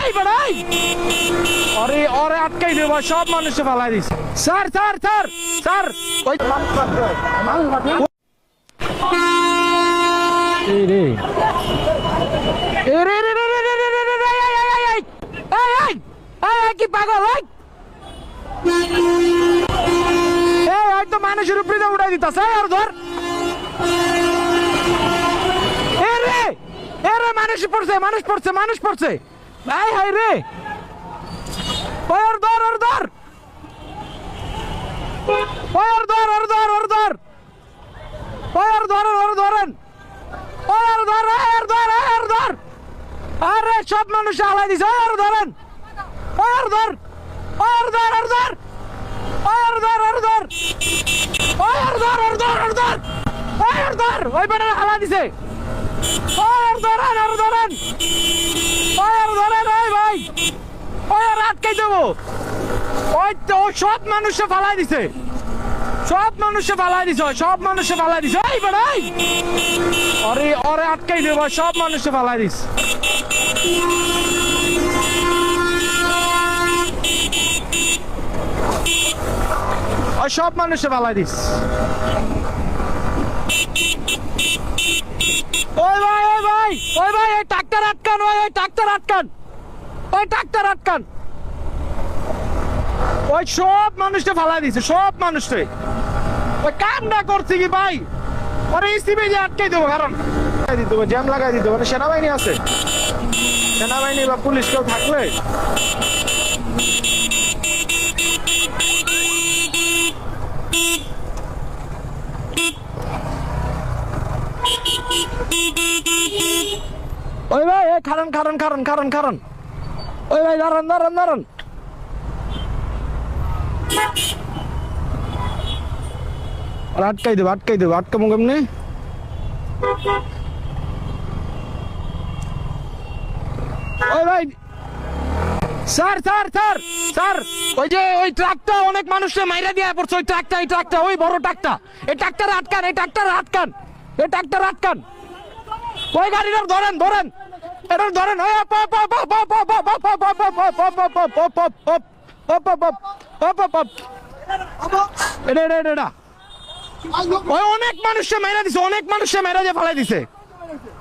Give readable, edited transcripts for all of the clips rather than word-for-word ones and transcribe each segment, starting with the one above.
এই বেড়াই আরে ওরে আটকাই দেব সব মানুষে ফালাই this sir sir sir sir ওই এই রে রে রে রে রে রে রে রে এই কি পাগল এই হয়তো মানুষের উপরে উড়াই দিতাছে আর ধর এরে মানুষ পড়ছে এই হাই রে ওর ধর আরে সব মানুষ আলাই দিছে ধরেন ওই বেটা হালা দিছে ধরেন ভাই আটকাই দেবো ওই তো সব মানুষে ফালাই দিছে এই বেড়াই আরে ওরে আটকাই দেবো সব মানুষে ফালাই দিস সব মানুষে ফালাই দিস ওই ভাই এই ট্রাক্টর আটকান ওই সব মানুষকে ফালাই দিছে সব মানুষকে ওই কামটা করছে কি ভাই ওরে ইসিবে যে আটকাই দেবো কারণ জ্যাম লাগাই দিতে মানে সেনাবাহিনী আছে সেনাবাহিনী বা পুলিশ কেউ থাকলে ওই ভাই খারান ওই ভাই দাঁড়ান আটকাই দেবো আটকাবো কেমনি ওই ভাই স্যার ওই যে ওই ট্রাকটা অনেক মানুষকে মাইরা দিয়ে পড়ছে ওই ট্রাকটা ওই বড় ট্রাকটা এই ট্রাকটার আটকান ওই গাড়িটা ধরেন এটা ধরেন এটা ওই অনেক মানুষকে মেরা দিয়ে ফালাই দিছে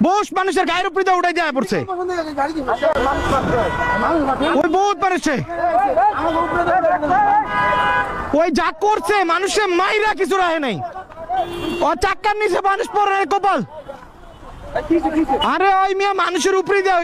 বহুত মানুষের গায়ের উপরে উঠাই দেওয়া পড়ছে ওই বহুত মানুষে ওই যা করছে মানুষের মাইরা কিছু রাহে নাই ও চাক্কার নিচে মানুষ পরে কপাল আরে ওই মিয়া মানুষের উপরে দেওয়া